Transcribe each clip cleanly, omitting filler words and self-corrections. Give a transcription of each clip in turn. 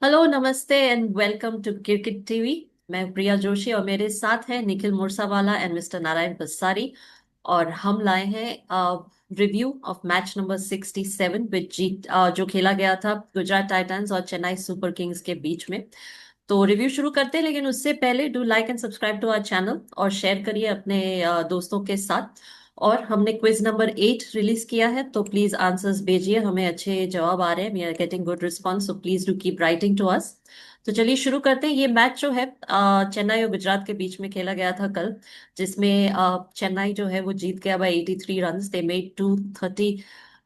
Hello, नमस्ते and welcome to cricket TV. मैं प्रिया जोशी और मेरे साथ हैं निखिल मुरसावाला एंड मिस्टर नारायण बस्सारी। और हम लाए हैं review of match number 67 which जीत जो खेला गया था गुजरात टाइटंस और चेन्नई सुपर किंग्स के बीच में। तो रिव्यू शुरू करते हैं, लेकिन उससे पहले do like and subscribe to our channel और शेयर करिए अपने दोस्तों के साथ। और हमने क्विज नंबर 8 रिलीज किया है, तो प्लीज आंसर्स भेजिए, हमें अच्छे जवाब आ रहे हैं, we are getting good response, so please do keep writing to us. तो चलिए शुरू करते हैं। ये मैच जो है चेन्नई और गुजरात के बीच में खेला गया था कल, जिसमें चेन्नई जो है वो जीत गया by 83 run. They made 230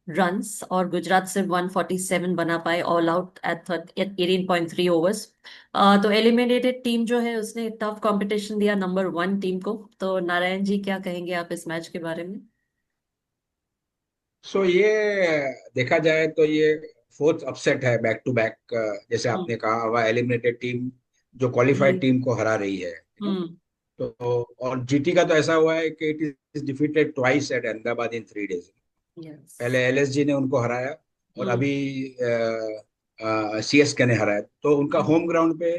runs और गुजरात सिर्फ 147 बना पाए ऑल आउट एट 18.3 ओवर्स। तो एलिमिनेटेड टीम जो है उसने टफ कंपटीशन दिया नंबर 1 टीम को। तो नारायण जी, क्या कहेंगे आप इस मैच के बारे में? ये देखा जाए तो ये फोर्थ अपसेट है बैक टू बैक। जैसे हम्म। आपने कहा वह एलिमिनेटेड टीम जो जी। क्वालिफाइड टीम को हरा रही है, हम्म। तो और जीटी का तो ऐसा हुआ है कि it is defeated twice at Ahmedabad in 3 days. Yes. पहले एलएसजी ने उनको हराया और हम्म। अभी सीएसके ने हराया, तो उनका हम्म। होम ग्राउंड पे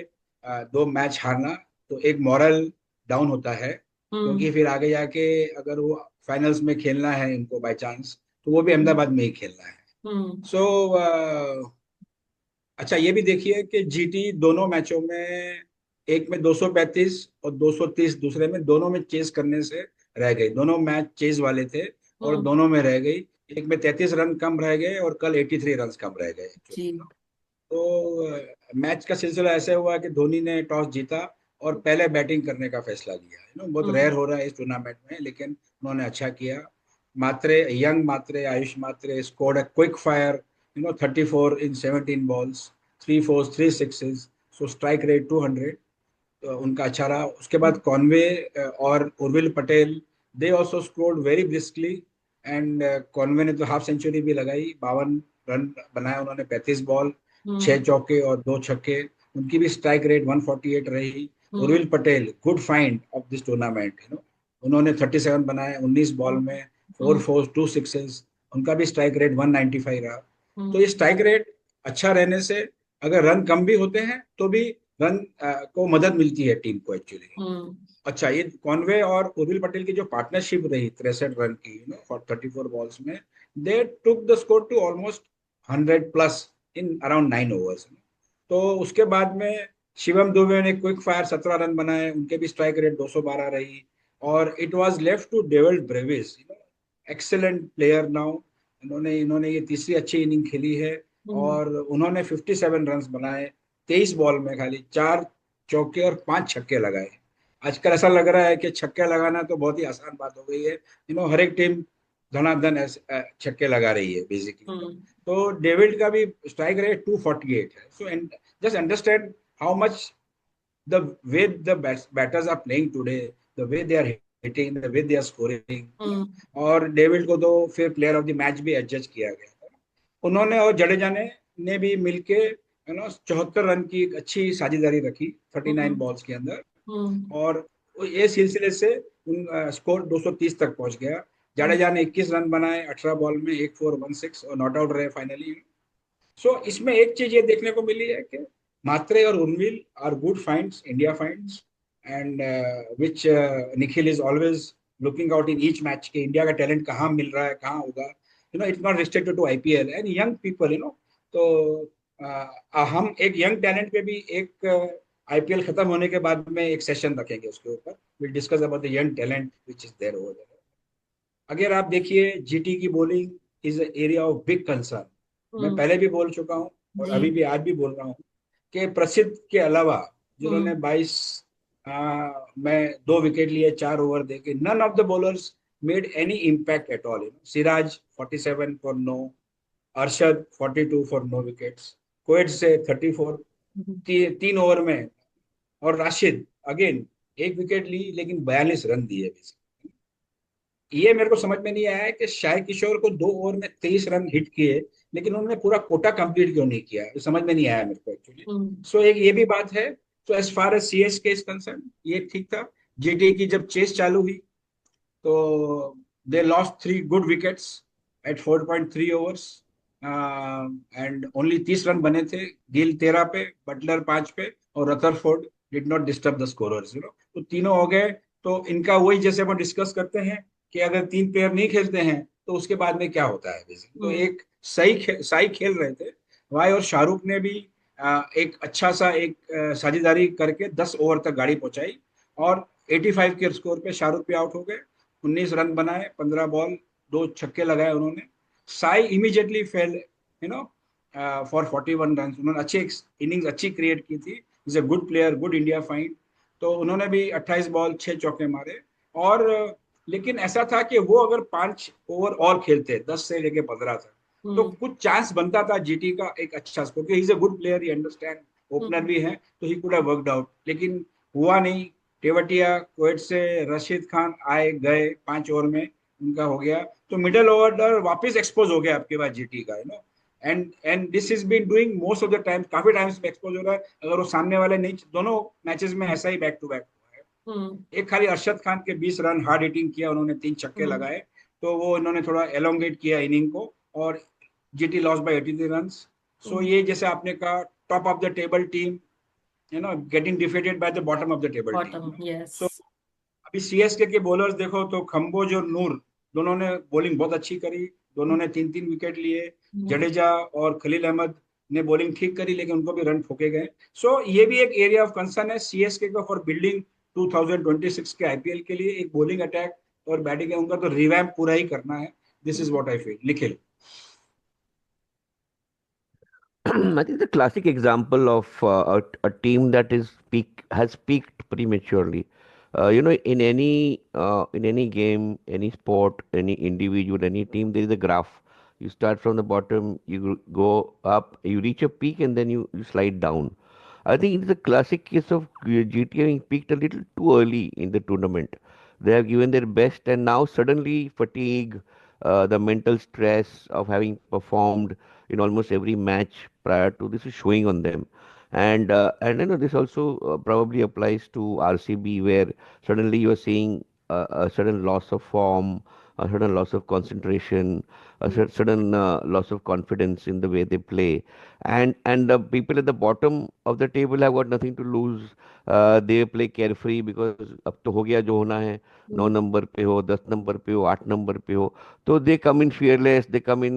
दो मैच हारना तो एक मॉरल डाउन होता है, हम्म। क्योंकि फिर आगे जाके अगर वो फाइनल्स में खेलना है इनको बाय चांस, तो वो भी हम्म। अहमदाबाद में ही खेलना है। हम्म। सो अच्छा, ये भी देखिए कि जीटी दोनों मैचों में, एक में 235 और 230 दूसरे में, दोनों में चेस करने से रह गई। दोनों मैच चेस वाले थे और हम्म। दोनों में रह गई। एक में 33 रन कम रह गए और कल 83 रन कम रह गए जी। एक्चुअली। तो मैच का सिलसिला ऐसे हुआ कि धोनी ने टॉस जीता और पहले बैटिंग करने का फैसला लिया। बहुत रेयर हम्म। हो रहा है इस टूर्नामेंट में, लेकिन उन्होंने अच्छा किया। Mhatre, young Mhatre, Ayush Mhatre scored a quick fire, 34 in 17 balls, 3 4 3 6, so strike rate 200। तो उनका अच्छा रहा। उसके बाद कॉनवे और Urvil Patel, they also scored very briskly. And Conway ने तो हाफ सेंचुरी भी लगाई, 52 रन बनाए उन्होंने, 35 बॉल, छह हम्म। चौके और दो छक्के। उनकी भी स्ट्राइक रेट 148 रही। Hmm. Urvil Patel good find of this tournament, उन्होंने 37 बनाए 19 बॉल में, फोर हम्म। Four 2 sixes. उनका भी स्ट्राइक रेट 195 रहा। तो ये हम्म। स्ट्राइक रेट अच्छा रहने से अगर रन कम भी होते हैं तो भी रन को मदद मिलती है टीम को एक्चुअली। हम्म। अच्छा, ये कॉनवे और उर्विल पटेल की जो पार्टनरशिप रही 63 रन की, फॉर 34 बॉल्स में, they took the score to almost 100 plus in around 9 overs. तो उसके बाद में शिवम दुबे ने क्विक फायर 17 रन बनाए, उनके भी स्ट्राइक रेट 212 रही। और it was left to David Brevis, excellent player now. इन्होंने इन्होंने ये तीसरी अच्छी इनिंग खेली है हम्म। और उन्होंने 57 रन बनाए 23 बॉल में, खाली 4 चौके और 5 छक्के लगाए। आजकल ऐसा लग रहा है कि छक्के लगाना तो बहुत ही आसान बात हो गई है। हर एक टीम धनाधन छक्के लगा रही है बेसिकली। हम्म। तो डेविड का भी स्ट्राइक रेट 248 है। So just understand how much the way the batters are playing today, the way they are hitting, the way they are scoring, हम्म। और डेविड को तो फिर प्लेयर ऑफ द मैच भी adjust किया गया था उन्होंने। और जडेजा ने भी मिलके 74 रन की एक अच्छी साझेदारी रखी 39 हम्म। बॉल्स के अंदर। हम्म। और ये सिलसिले से उन स्कोर 230 तक पहुंच गया। जडेजा ने 21 रन बनाए 18 बॉल में, 1 4 1 6, और नॉट आउट रहे फाइनली। सो इसमें एक चीज ये देखने को मिली है कि मात्रे और Urmil are good finds, India finds, and which Nikhil is always looking out in each match के इंडिया का टैलेंट कहाँ मिल रहा है, कहाँ होगा। It's not restricted to IPL and young people. तो हम एक यंग टैलेंट पे भी एक आईपीएल खत्म होने के बाद में एक सेशन रखेंगे उसके ऊपर। Will discuss about the young talent which is there over there. अगर आप देखिए जीटी की bowling is area of big concern. मैं हम्म। पहले भी बोल चुका हूँ और जी। अभी भी आज भी बोल रहा हूँ कि प्रसिद्ध के अलावा जिन्होंने हम्म। 22 में 2 विकेट लिए 4 ओवर देके, none of the bowlers made any impact at all. Siraj 47 for no, Arshad 42 for no wickets, Coetzee से 34 हम्म। 3 ओवर में, और राशिद अगेन 1 विकेट ली लेकिन 42 रन दिए। ये मेरे को समझ में नहीं आया है कि शाय किशोर को 2 ओवर में 23 रन हिट किए, लेकिन उन्होंने पूरा कोटा कंप्लीट क्यों नहीं किया, ये समझ में नहीं आया मेरे को एक्चुअली। हम्म। सो एक ये भी बात है। तो एज फार एज सीएस के इज कंसर्न ये ठीक था। जीटी की जब चेस चालू हुई तो they lost 3 good wickets at 4.3 overs. And only 30 run बने थे। गिल 13 पे, बटलर 5 पे, और Rutherford did not disturb the scorers, तो तीनों हो गए। तो इनका वही जैसे हम डिस्कस करते हैं कि अगर तीन प्लेयर नहीं खेलते हैं तो उसके बाद में क्या होता है बेसिकली। तो हम्म एक सही खेल रहे थे भाई, और शाहरुख ने भी एक अच्छा सा एक साझेदारी करके 10 ओवर तक गाड़ी पहुंचाई, और 85 के स्कोर पे शाहरुख भी आउट हो गए। 19 रन बनाए, 15 बॉल, 2 छक्के लगाए उन्होंने। Sai immediately fail, you know for 41 run. उन्होंने अच्छी इनिंग्स अच्छी क्रिएट की थी। Is a good player, good India find. तो उन्होंने भी 28 बॉल 6 चौके मारे। और लेकिन ऐसा था कि वो अगर 5 ओवर और खेलते, 10 से लेके 15 तक, तो हम्म कुछ चांस बनता था जीटी का एक अच्छा स्कोर, क्योंकि is a good player, he understand, opener hmm भी है, तो he could have worked out. लेकिन हुआ नहीं। तेवतिया, कुवैत से रशीद खान आए गए 5 ओवर में, उनका हो गया। तो मिडल ऑर्डर वापस एक्सपोज हो गया आपके पास जीटी का, and this is been doing most of the time, काफी टाइम्स में एक्सपोज हो रहा है। अगर वो सामने वाले नहीं, दोनों मैचेस में ऐसा ही बैक टू बैक हुआ है। हम्म एक खाली अरशद खान के 20 रन हार्ड हिटिंग किया उन्होंने, 3 छक्के हम्म लगाए, तो वो इन्होंने थोड़ा एलोंगेट किया इनिंग को, और GT loss by 83 run. So hmm ये जैसे आपने कहा, top of the table team, getting defeated by the bottom of the table team. Bottom yes. So अभी सीएसके के बॉलर्स देखो तो खम्बोज और नूर, दोनों ने बॉलिंग बहुत अच्छी करी। दोनों ने 3-3 विकेट लिए। हम्म जडेजा और खलील अहमद ने बॉलिंग ठीक करी, लेकिन उनको भी रन ठोके गए। सो ये भी एक एरिया ऑफ कंसर्न है सीएसके का फॉर बिल्डिंग 2026 के आईपीएल के लिए। एक बॉलिंग अटैक और बैटिंग है उनका, तो रिवैम्प पूरा ही करना है। This is what I feel, Nikhil. I think the classic example of a team that is has peaked prematurely. In any game, any sport, any individual, any team, there is a graph. You start from the bottom, you go up, you reach a peak, and then you slide down. I think it's a classic case of GT having peaked a little too early in the tournament. They have given their best, and now suddenly fatigue, the mental stress of having performed in almost every match prior to this is showing on them. And this also probably applies to RCB, where suddenly you are seeing a sudden loss of form, a sudden loss of concentration, a sudden loss of confidence in the way they play. And the people at the bottom of the table have got nothing to lose. They play carefree because अब तो हो गया जो होना है. 9 number पे हो, 10 number पे हो, 8 नंबर पे हो, so they come in fearless. They come in,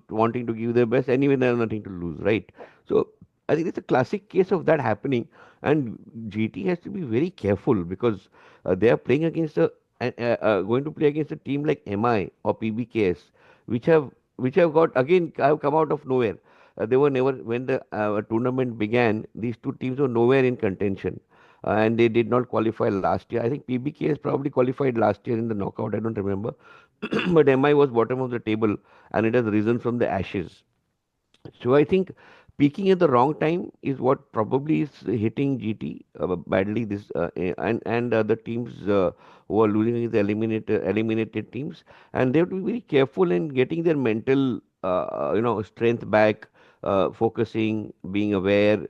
wanting to give their best. Anyway, they have nothing to lose, right? So I think it's a classic case of that happening, and GT has to be very careful because they are playing against going to play against a team like MI or PBKS, which have got again have come out of nowhere. They were never when the tournament began. These two teams were nowhere in contention. And they did not qualify last year. I think PBK has probably qualified last year in the knockout. I don't remember. But MI was bottom of the table and it has risen from the ashes. So I think peaking at the wrong time is what probably is hitting GT badly. This and the teams who are losing is the eliminated teams, and they have to be very careful in getting their mental strength back, focusing, being aware.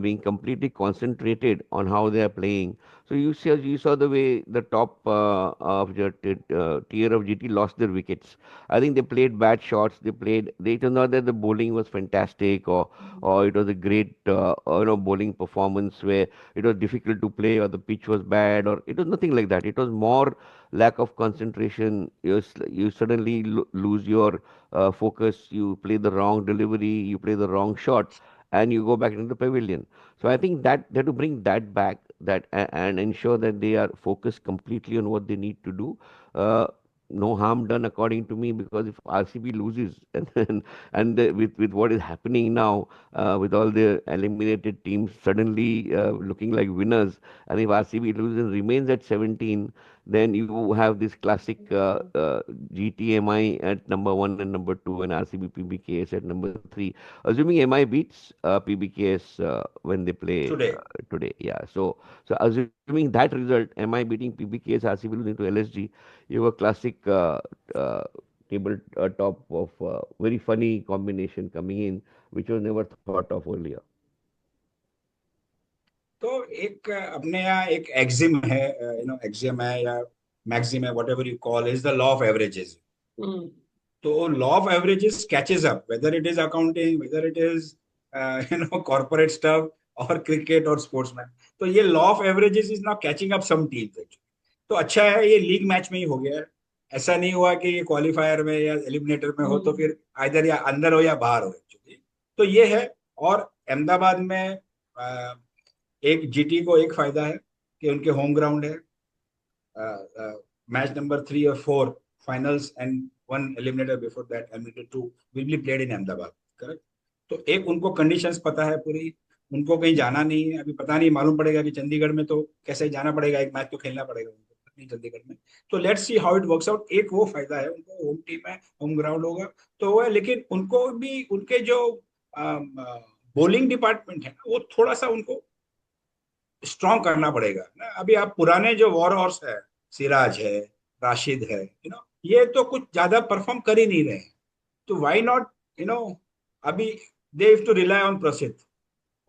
Being completely concentrated on how they are playing. So you saw the way the top of the tier of GT lost their wickets. I think they played bad shots. It was not that the bowling was fantastic or it was a great bowling performance where it was difficult to play or the pitch was bad or it was nothing like that. It was more lack of concentration. You suddenly lose your focus. You play the wrong delivery. You play the wrong shot, and you go back into the pavilion. So I think that they have to bring that back and ensure that they are focused completely on what they need to do. Uh, no harm done according to me because if RCB loses with what is happening now with all the eliminated teams suddenly looking like winners, and if RCB loses and remains at 17, then you have this classic GTMI at number one and number two, and RCB PBKS at number three. Assuming MI beats PBKS when they play today. today, yeah. So assuming that result, MI beating PBKS, RCB losing to LSG, you have a classic table top of very funny combination coming in, which was never thought of earlier. तो एक अपने यहाँ एक Exim है, Exim है या maxim है, whatever you call, is the law of averages. तो law of averages catches up, whether it is accounting, whether it is corporate stuff और क्रिकेट और स्पोर्ट्समैन। तो ये law of averages is now catching up some teams actually. तो अच्छा है ये league match में ही हो गया है, ऐसा नहीं हुआ कि ये क्वालिफायर में या एलिमिनेटर में हो तो हम्म। फिर इधर या अंदर हो या बाहर हो एक्चुअली। तो ये है। और अहमदाबाद में एक जीटी को एक फायदा है कि उनके होम ग्राउंड है। मैच नंबर 3 और 4 finals and one eliminator before that, eliminator 2 will be played in Ahmedabad, correct. तो एक उनको कंडीशंस पता है पूरी, उनको कहीं जाना नहीं है। अभी पता नहीं, मालूम पड़ेगा कि चंडीगढ़ में तो कैसे जाना पड़ेगा, एक मैच तो खेलना पड़ेगा उनको, नहीं चंडीगढ़ में। तो let's see how it works out. एक वो फायदा है उनको, होम टीम है, होम ग्राउंड होगा तो वो है। लेकिन उनको भी उनके जो बॉलिंग डिपार्टमेंट है वो थोड़ा सा उनको स्ट्रॉन्ग करना पड़ेगा ना। अभी आप पुराने जो वॉर हॉर्स है, सिराज है, राशिद है, ये तो कुछ ज्यादा परफॉर्म कर ही नहीं रहे हैं। तो व्हाई नॉट, यू नो अभी they have to rely on Prasidh,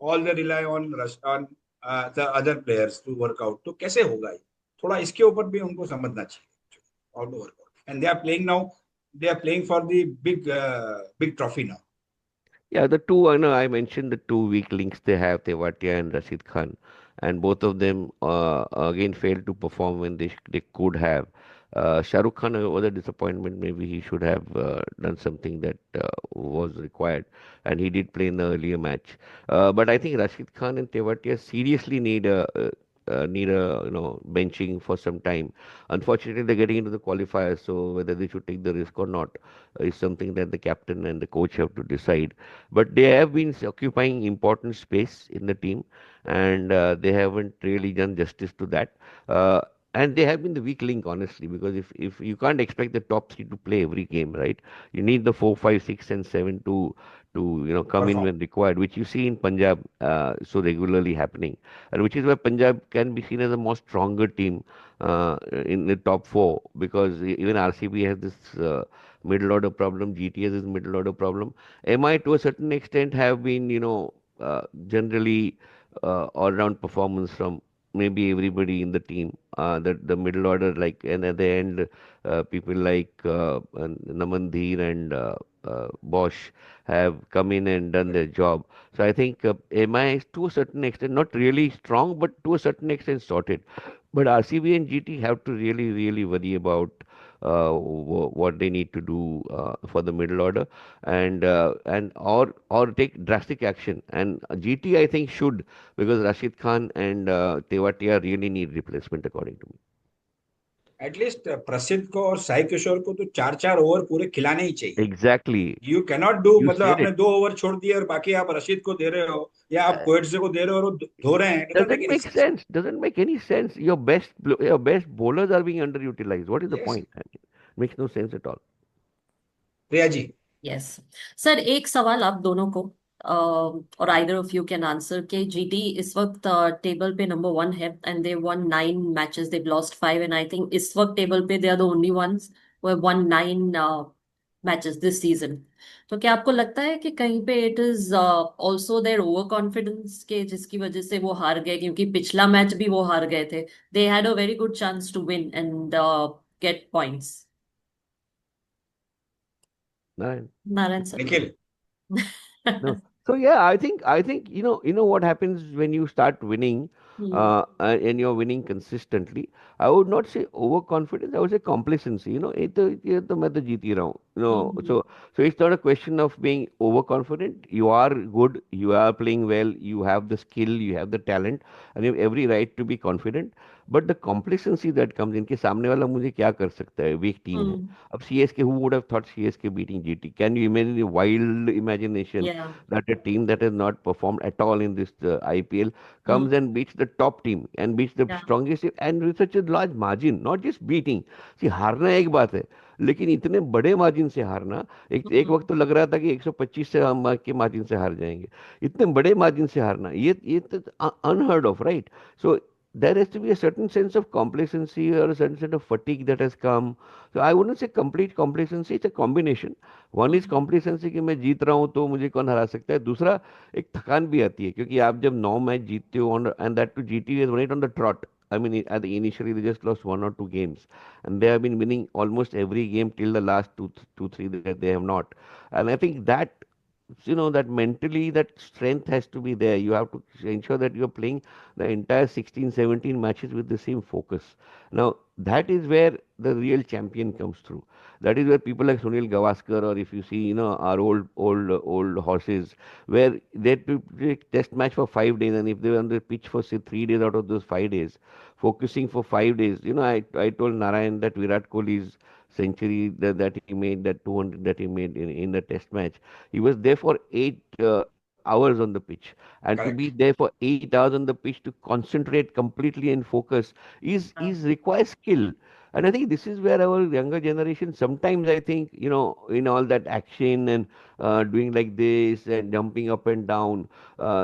all they rely on on the other players to work out. तो कैसे होगा ये, थोड़ा इसके ऊपर भी उनको समझना चाहिए। All to work out and they are playing now, they are playing for the big big trophy now. Yeah, the two, I know I mentioned the two weak links they have, Tewatia and Rashid Khan, and both of them again failed to perform when they could have. Shah Rukh Khan was a disappointment. Maybe he should have done something that was required, and he did play in the earlier match. But I think Rashid Khan and Tewatia seriously need a benching for some time. Unfortunately, they're getting into the qualifiers, so whether they should take the risk or not is something that the captain and the coach have to decide. But they have been occupying important space in the team, and they haven't really done justice to that. And they have been the weak link, honestly, because if you can't expect the top three to play every game, right? You need the 4, 5, 6, and 7 to come in perform. when required, which you see in Punjab so regularly happening, and which is why Punjab can be seen as a more stronger team in the top four, because even RCB has this middle order problem, GTS is middle order problem. MI to a certain extent have been, generally all round performance from maybe everybody in the team. The middle order, like, and at the end, people like Naman Dheer and Bosch have come in and done their job. So I think MI is to a certain extent not really strong, but to a certain extent sorted. But RCB and GT have to really, really worry about what they need to do for the middle order, and or take drastic action. And GT I think should, because Rashid Khan and Tewatia really need replacement according to me. At least प्रसिद्ध को और साई किशोर को तो 4 4 over पूरे खिलाने ही चाहिए। Exactly, you cannot do, you मतलब said आपने it. 2 ओवर छोड़ दिए और बाकी आप रशीद को दे रहे हो या आप कोएट्जे को दे रहे हो और धो रहे हैं, doesn't make Doesn't any make sense. sense. Doesn't make any sense. Your best bowlers are being underutilized. What is the yes. point? I mean, makes no sense at all. Priya ji. Yes sir, एक सवाल आप दोनों को, और either of you can answer, के GT इस वक्त table पे नंबर 1 है and they won 9 matches, they lost 5, and I think इस वक्त टेबल पे they are the only ones who have won 9 matches this season. तो क्या आपको लगता है कि कहीं पे it is also there over confidence के जिसकी वजह से वो हार गए, क्योंकि पिछला मैच भी वो हार गए थे, they had a very good chance to win and get points. Narayan. Narayan sir. Nikhil. No. So yeah, I think you know what happens when you start winning, hmm. and you're winning consistently. I would not say overconfidence. I would say complacency. ये तो मैं तो जीत ही रहा हूँ. हम्म। So it's not a question of being overconfident. You are good. You are playing well. You have the skill. You have the talent, and you have every right to be confident. But the complacency that comes in, कि सामने वाला मुझे क्या कर सकता है, week team है. हम्म। अब CSK, who would have thought CSK beating GT? Can you imagine the wild imagination या। that a team that has not performed at all in this IPL comes hmm. and beats the top team and beats the या। strongest team, and with such a large margin, not just beating. See, हारना एक बात है, लेकिन इतने बड़े margin से हारना, एक एक हम्म। वक्त तो लग रहा था कि 125 से हम के मार्जिन से हार जाएंगे. इतने बड़े मार्जिन से हारना, ये तो unheard of, right? So there has to be a certain sense of complacency or a certain sense of fatigue that has come. So I wouldn't say complete complacency, it's a combination. One is hmm. complacency कि मैं जीत रहा हूँ तो मुझे कौन हरा सकता है. दूसरा, एक थकान भी आती है, क्योंकि आप जब 9 मैच जीतते हो, and that too GT is won it on the trot, I mean, at the initially they just lost 1 or 2 games, and they have been winning almost every game till the last two, three that they have not. And I think that that mentally that strength has to be there. You have to ensure that you're playing the entire 16, 17 matches with the same focus. Now that is where the real champion comes through. That is where people like Sunil Gavaskar, or if you see, our old horses, where they play test match for 5 days, and if they were on the pitch for say 3 days out of those 5 days, focusing for 5 days. I told Narayan that Virat Kohli's century that he made, that 200 that he made in the test match, he was there for 8 hours on the pitch, and to be Correct. there for 8 hours on the pitch to concentrate completely and focus is requires skill. And I think this is where our younger generation sometimes, I think, in all that action and doing like this and jumping up and down,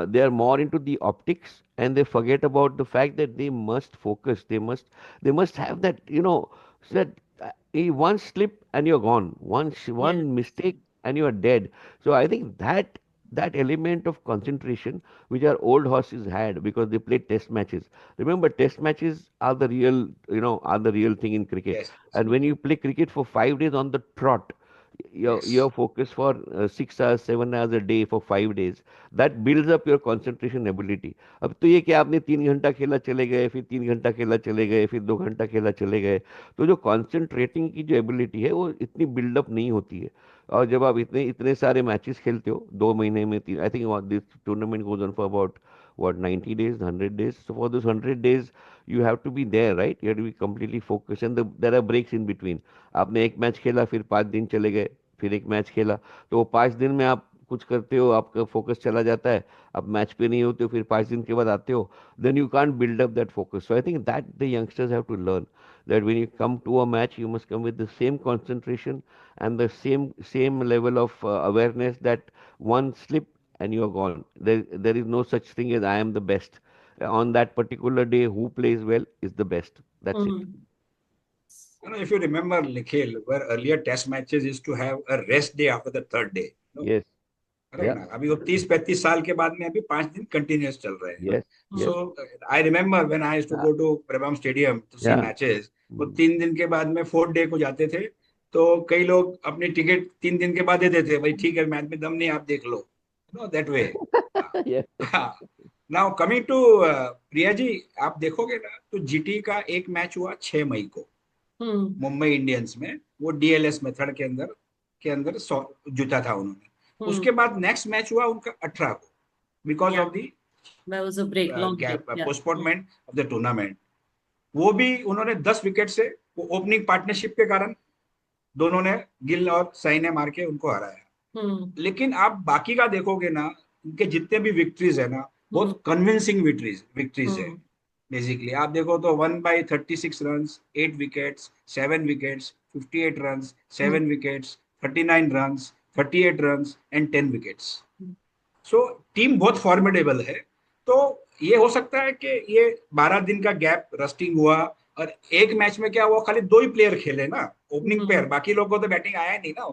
they are more into the optics, and they forget about the fact that they must focus. They must have that, so that one slip and you're gone. Yeah. One mistake and you are dead. So I think that element of concentration which our old horses had, because they played test matches. Remember, test matches are the real thing in cricket. Yes. And when you play cricket for 5 days on the trot, you're Yes. focused for 6 hours, 7 hours a day for 5 days. That builds up your concentration ability. अब तो ये कि आपने 3 घंटा खेला चले गए, फिर 3 घंटा खेला चले गए, फिर 2 घंटा खेला चले गए, तो जो कॉन्सेंट्रेटिंग की जो एबिलिटी है वो इतनी बिल्डअप नहीं होती है। और जब आप इतने इतने सारे मैचेस खेलते हो 2 महीने में, तीन, I think this tournament goes on for about what 90 days, 100 days. So for those 100 days you have to be there, right? You have to be completely focused, and there are breaks in between. आपने एक match खेला, फिर 5 दिन चले गए, फिर एक match खेला, तो वो 5 दिन में आप कुछ करते हो, आपका फोकस चला जाता है, आप मैच पे नहीं होते हो, फिर 5 दिन के बाद आते हो, then you can't build up that focus. So I think that the youngsters have to learn that when you come to a match, you must come with the same concentration and the same level of awareness that one slip and you are gone. There is no such thing as I am the best. On that particular day, who plays well is the best. That's it. Mm. If you remember, Nikhil, where earlier test matches used to have a rest day after the third day. Yes. Correct Yeah. ना? अभी वो 30-35 साल के बाद में अभी 5 दिन continuous चल रहे हैं। Yes. So Yes. I remember when I used to go to Brabourne stadium to see Yeah. Matches, वो Mm. 3 दिन के बाद में 4th डे को जाते थे, तो कई लोग अपनी टिकट 3 दिन के बाद दे देते थे, भाई ठीक है मैच में दम नहीं, आप देख लो, no that way. Yes. Now coming to Priya ji, आप देखोगे ना तो जीटी का एक मैच हुआ 6 मई को हम्म मुंबई इंडियंस में, वो डीएलएस मेथड के अंदर जीता था उन्होंने। उसके बाद नेक्स्ट मैच हुआ उनका 18 को, because Yeah. Of the That was a break, long break. Gap, Yeah. Postponement of the tournament. वो भी उन्होंने 10 विकेट से, वो ओपनिंग पार्टनरशिप के कारण दोनों ने, गिल और साई ने मार के उनको हराया। लेकिन आप बाकी का देखोगे ना, इनके जितने भी विक्ट्रीज है ना, बहुत कन्विंसिंग विक्ट्रीज है। बेसिकली आप देखो तो 1/36 run, 8 wickets, 7 wickets, 58 run, 7 wickets, 39 run, 38 run and 10 wickets. So team बहुत फॉर्मिडेबल है। तो ये हो सकता है कि ये 12 दिन का गैप रस्टिंग हुआ, और एक मैच में क्या हुआ, खाली 2 ही प्लेयर खेले ना ओपनिंग पेयर, बाकी लोगों को तो बैटिंग आया नहीं ना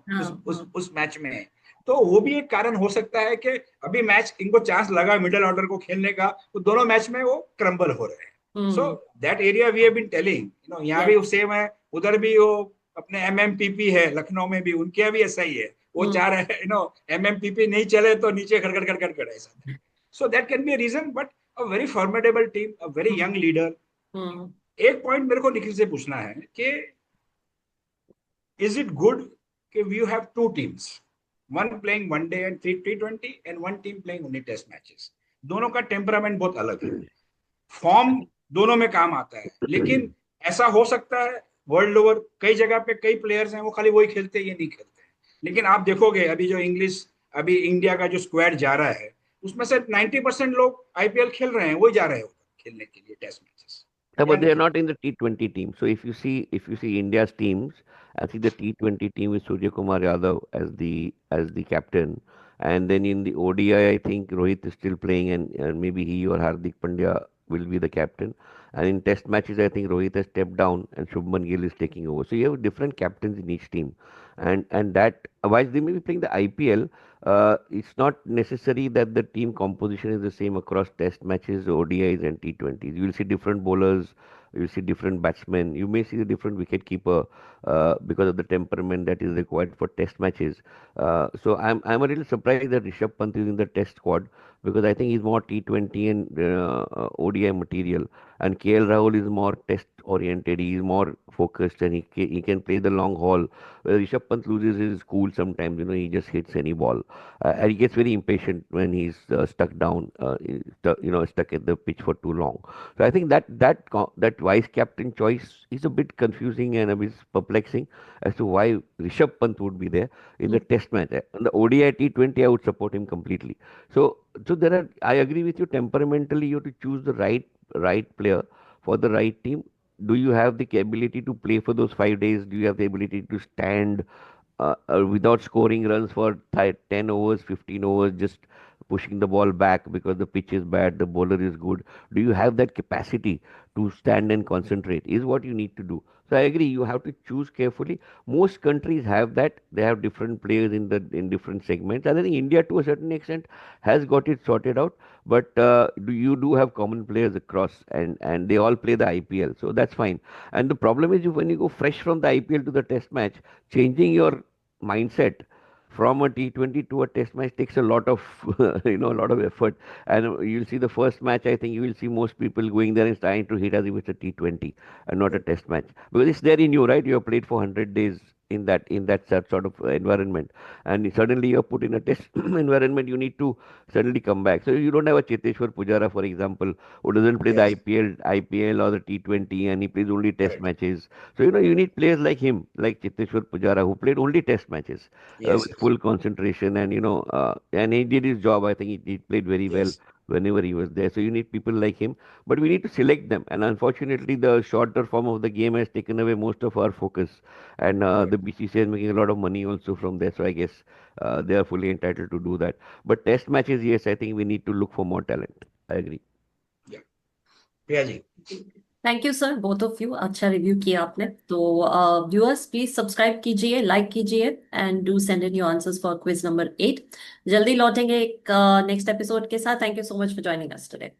उस मैच में। तो वो भी एक कारण हो सकता है कि अभी मैच इनको चांस लगा मिडिल ऑर्डर को खेलने का, तो दोनों मैच में वो क्रम्बल हो रहे हैं। So that area we have been telling, यहाँ भी सेम है, उधर भी वो अपने एमएमपीपी है लखनऊ में भी, उनके भी ऐसा ही है, वो चाह रहे हैं एमएमपीपी नहीं चले तो नीचे खड़खड़ खड़खड़ ऐसा। So that can be a reason, but a very formidable team, a very young leader. एक पॉइंट मेरे को निखिल से पूछना है कि इज इट गुड कि we have 2 teams, one playing one day and T20 and one team playing only test matches? दोनों का टेम्परामेंट बहुत अलग है, फॉर्म दोनों में काम आता है, लेकिन ऐसा हो सकता है वर्ल्ड ओवर कई जगह पे कई प्लेयर्स हैं वो खाली वही खेलते हैं, ये नहीं खेलते हैं। लेकिन आप देखोगे अभी जो अभी इंडिया का जो स्क्वाड जा रहा है, उसमें से 90% लोग आईपीएल खेल रहे हैं, वही जा रहे हैं खेलने के लिए test matches. Yeah, but they are not in the T20 team. So if you see India's teams, I think the T20 team is Surya Kumar Yadav as the captain, and then in the ODI, I think Rohit is still playing, and maybe he or Hardik Pandya will be the captain. And in test matches, I think Rohit has stepped down and Shubman Gill is taking over. So you have different captains in each team. And that, whilst they may be playing the IPL, it's not necessary that the team composition is the same across test matches, ODIs, and T20s. You will see different bowlers, you will see different batsmen, you may see a different wicket keeper because of the temperament that is required for test matches. So I'm a little surprised that Rishabh Pant is in the test squad because I think he's more T20 and ODI material, and KL Rahul is more test oriented. He is more focused and he can play the long haul. Where Rishabh Pant loses his cool sometimes. He just hits any ball, and he gets very impatient when he's stuck down, stuck at the pitch for too long. So I think that vice captain choice is a bit confusing and a bit perplexing as to why Rishabh Pant would be there in the test match. On the ODI T20, I would support him completely. So there are. I agree with you. Temperamentally, you have to choose the right player for the right team. Do you have the ability to play for those 5 days? Do you have the ability to stand without scoring runs for 10 overs, 15 overs, just pushing the ball back because the pitch is bad, the bowler is good? Do you have that capacity to stand and concentrate? Is what you need to do. So I agree. You have to choose carefully. Most countries have that. They have different players in different segments. And I think India, to a certain extent, has got it sorted out. But you do have common players across, and they all play the IPL, so that's fine. And the problem is when you go fresh from the IPL to the Test match, changing your mindset from a T20 to a test match takes a lot of a lot of effort. And you'll see the first match, I think you will see most people going there and trying to hit as if it's a T20 and not a test match, because it's there in you, right? You have played for 100 days in that sort of environment, and suddenly you're put in a test environment. You need to suddenly come back. So you don't have a Cheteshwar Pujara, for example, who doesn't play the Yes, IPL or the T20, and he plays only test correct. matches. So you need players like him, like Cheteshwar Pujara, who played only test matches Yes, with yes, full concentration, and he did his job. I think he played very well yes, whenever he was there. So you need people like him, but we need to select them. And unfortunately, the shorter form of the game has taken away most of our focus, and the correct. BCCI is making a lot of money also from there. So I guess they are fully entitled to do that. But test matches, yes, I think we need to look for more talent. I agree. Yeah. Priya ji, thank you sir, both of you. अच्छा review किया आपने। तो viewers please subscribe कीजिए, like कीजिए, and do send in your answers for quiz number 8। जल्दी लौटेंगे एक next episode के साथ। Thank you so much for joining us today.